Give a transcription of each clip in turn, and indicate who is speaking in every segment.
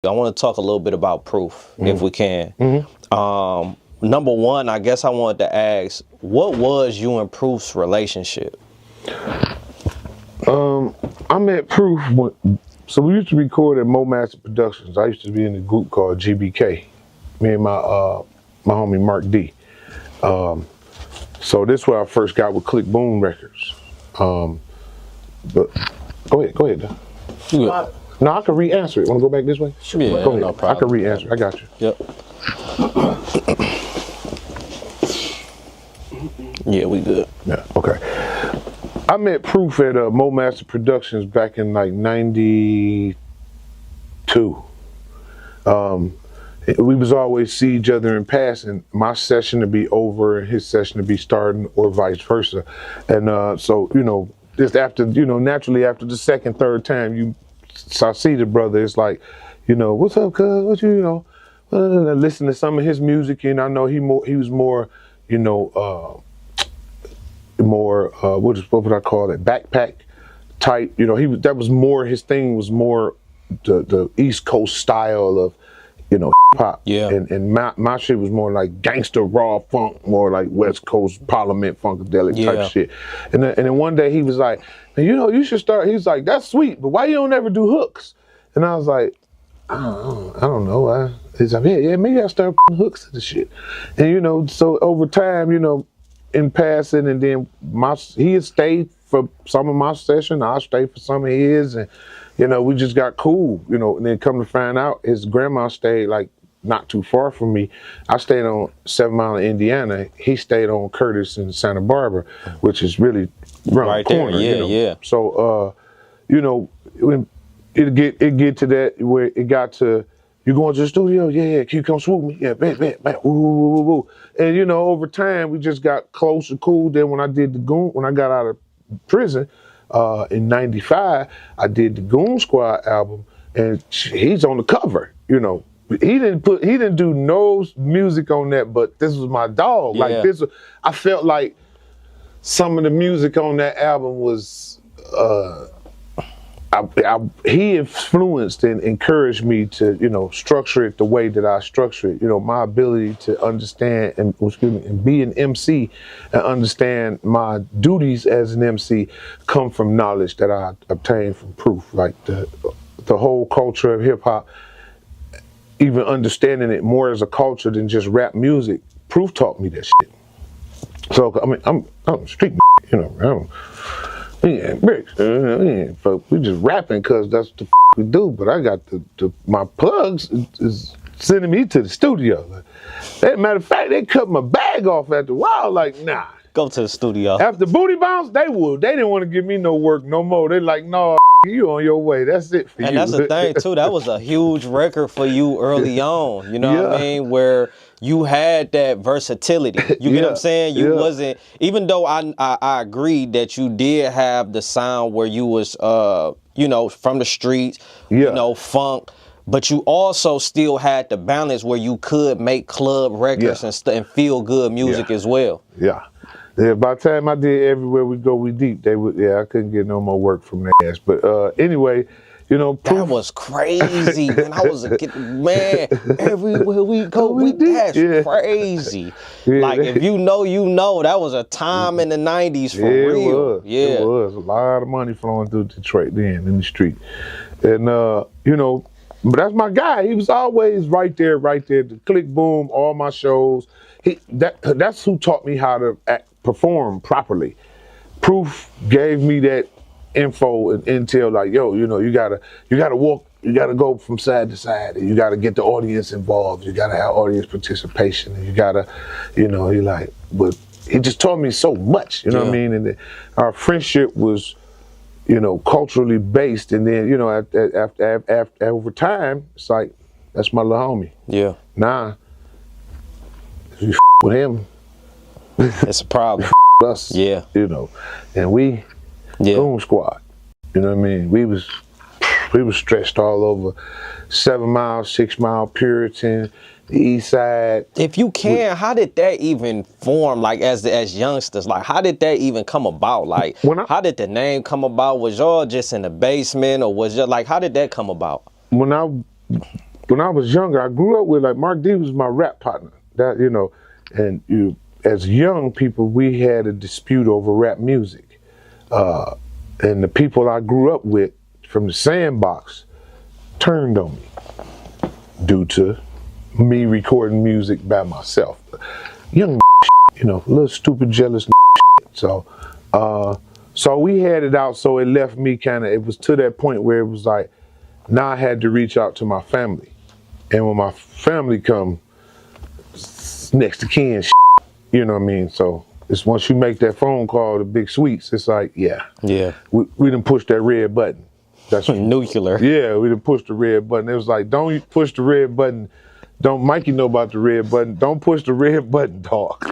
Speaker 1: I want to talk a little bit about Proof, if we can. Number one, I guess I wanted to ask, what was you and Proof's relationship?
Speaker 2: I met Proof so we used to record at Mo Master Productions. I used to be in a group called GBK. Me and my homie Mark D. So this is where I first got with Click Boom Records. But go ahead. No, I can re-answer it. Want to go back this way?
Speaker 1: Sure. Yeah,
Speaker 2: go ahead.
Speaker 1: No problem.
Speaker 2: I can re-answer it. I got you.
Speaker 1: Yep. Yeah, we good.
Speaker 2: Yeah, okay. I met Proof at Mo Master Productions back in like '92. We was always see each other in passing. My session to be over and his session to be starting, or vice versa. And so, you know, just after, you know, naturally after the second, third time I see the brother, it's like, you know, what's up, cuz? What you know? Listen to some of his music, and I know he was more, you know, what would I call it? Backpack type. You know, that was more his thing. Was more the East Coast style of, you know, hip hop.
Speaker 1: Yeah.
Speaker 2: And my shit was more like gangster raw funk, more like West Coast Parliament funkadelic type shit. And then one day he was like, you know, you should start. He's like, that's sweet, but why you don't ever do hooks? And I was like, I don't know. He's like, yeah, maybe I start putting hooks to the shit. And you know, so over time, you know, in passing, and then he had stayed for some of my session, I stayed for some of his, and you know, we just got cool, you know. And then come to find out, his grandma stayed like not too far from me. I stayed on 7 Mile in Indiana. He stayed on Curtis in Santa Barbara, which is really around the corner.
Speaker 1: Yeah,
Speaker 2: you know?
Speaker 1: yeah.
Speaker 2: So, you know, when it get to that where it got to, you going to the studio? Yeah. Can you come swoop me? Yeah, bet. Woo. And you know, over time we just got close and cool. Then when I did when I got out of prison in '95, I did the Goon Squad album, and he's on the cover. You know, he didn't do no music on that, but this was my dog.
Speaker 1: Yeah.
Speaker 2: Like this, I felt like some of the music on that album was. He influenced and encouraged me to, you know, structure it the way that I structure it. You know, my ability to understand and be an MC and understand my duties as an MC come from knowledge that I obtained from Proof. Like the whole culture of hip hop, even understanding it more as a culture than just rap music. Proof taught me that shit. So I mean, I'm street, you know. Yeah, bricks. But we just rapping because that's the we do. But I got my plugs is sending me to the studio. As a matter of fact, they cut my bag off after a while. Like, nah.
Speaker 1: Go to the studio.
Speaker 2: After Booty Bounce, they didn't want to give me no work no more. They like, no, you on your way. That's it for you.
Speaker 1: And that's the thing too. That was a huge record for you early on. You know what I mean? Where you had that versatility. You get what I'm saying? You wasn't, even though I agreed that you did have the sound where you was, you know, from the streets, you know, funk, but you also still had the balance where you could make club records and feel good music as well. Yeah.
Speaker 2: By the time I did Everywhere We Go, We Deep, I couldn't get no more work from their ass. But anyway, you know,
Speaker 1: that was crazy when I was a kid. Man, Everywhere We Go, We Deep. That's crazy. Like, if you know, you know. That was a time in the 90s for real.
Speaker 2: It was. A lot of money flowing through Detroit then in the street. And, you know, but that's my guy. He was always right there. The Click Boom, all my shows. That's who taught me how to perform properly. Proof gave me that info and intel, like, yo, you know, you gotta walk, you gotta go from side to side, and you gotta get the audience involved, you gotta have audience participation, and you gotta, you know, he like, but he just taught me so much, you know what I mean? And our friendship was, you know, culturally based, and then, you know, after over time, it's like, that's my little homie.
Speaker 1: Yeah.
Speaker 2: Nah, if you with him,
Speaker 1: it's a problem.
Speaker 2: Us, you know, and we Goon Squad, you know what I mean? We was stretched all over 7 Mile, 6 Mile, Puritan, the East Side.
Speaker 1: If you can, how did that even form? Like as youngsters, like how did that even come about? Like how did the name come about? Was y'all just in the basement, or was y'all like how did that come about?
Speaker 2: When I when I was younger, I grew up with like Mark D was my rap partner. That and as young people, we had a dispute over rap music, and the people I grew up with from the Sandbox turned on me due to me recording music by myself. Young, a little stupid, jealous. So, so we had it out. So it left me it was to that point where it was like, now I had to reach out to my family. And when my family come, next to kin, you know what I mean? So it's once you make that phone call to Big Sweets, it's like, yeah, we done pushed that red button. That's
Speaker 1: nuclear.
Speaker 2: Yeah, we done pushed the red button. It was like, don't push the red button. Don't Mikey know about the red button? Don't push the red button, dog.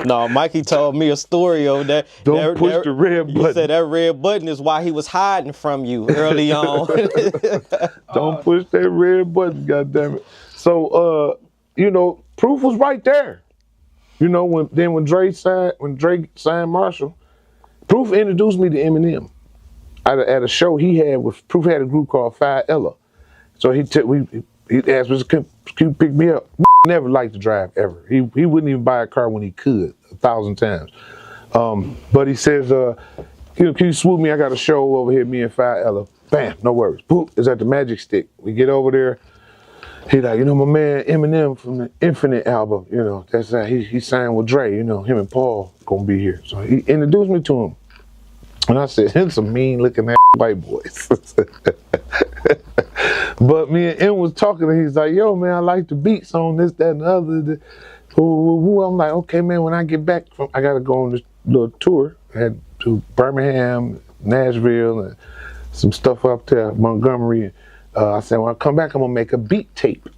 Speaker 1: No, Mikey told me a story over there.
Speaker 2: Don't push the red button.
Speaker 1: He said that red button is why he was hiding from you early on.
Speaker 2: Don't push that red button, goddammit. So, proof was right there. When Drake signed Marshall, Proof introduced me to Eminem at a show he had with Proof had a group called Phi Ella. So he asked me, can you pick me up? Never liked to drive ever. He wouldn't even buy a car when he could 1,000 times. But he says, can you swoop me? I got a show over here, me and Phi Ella. Bam, no worries. Boop, it's at the Magic Stick. We get over there. He like, my man Eminem from the Infinite album, that's how he signed with Dre, him and Paul gonna be here. So he introduced me to him. And I said, them some mean looking ass white boys. But me and M was talking and he's like, yo man, I like the beats on this, that, and the other. I'm like, okay man, when I get back I gotta go on this little tour. I had to Birmingham, Nashville, and some stuff up there, Montgomery. I said, when I come back, I'm gonna make a beat tape.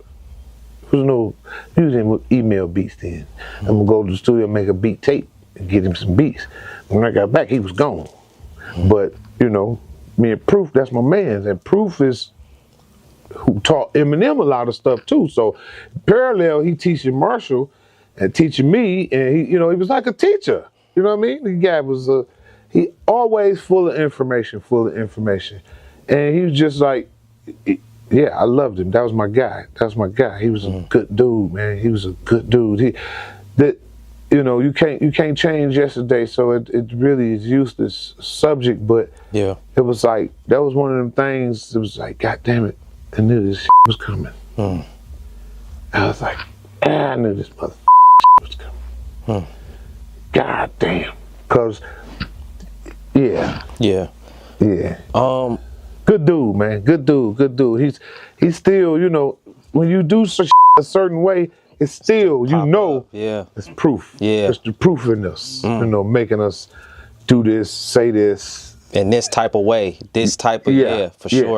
Speaker 2: There was no using email beats then. I'm gonna go to the studio and make a beat tape and get him some beats. When I got back, he was gone. But, me and Proof, that's my man. And Proof is who taught Eminem a lot of stuff too. So parallel, he teaching Marshall and teaching me, and he was like a teacher. You know what I mean? The guy was he always full of information. And he was just like, yeah, I loved him. That was my guy. He was a good dude, man. He was a good dude. You can't change yesterday, so it really is useless subject. But
Speaker 1: yeah,
Speaker 2: it was like that was one of them things. It was like, God damn it, I knew this was coming. I was like, I knew this mother was coming. God damn, cause yeah. Good dude, man. Good dude. He's still, when you do a certain way, it's still, it's proof.
Speaker 1: Yeah.
Speaker 2: It's the proof in us, making us do this, say this.
Speaker 1: In this type of way, for sure.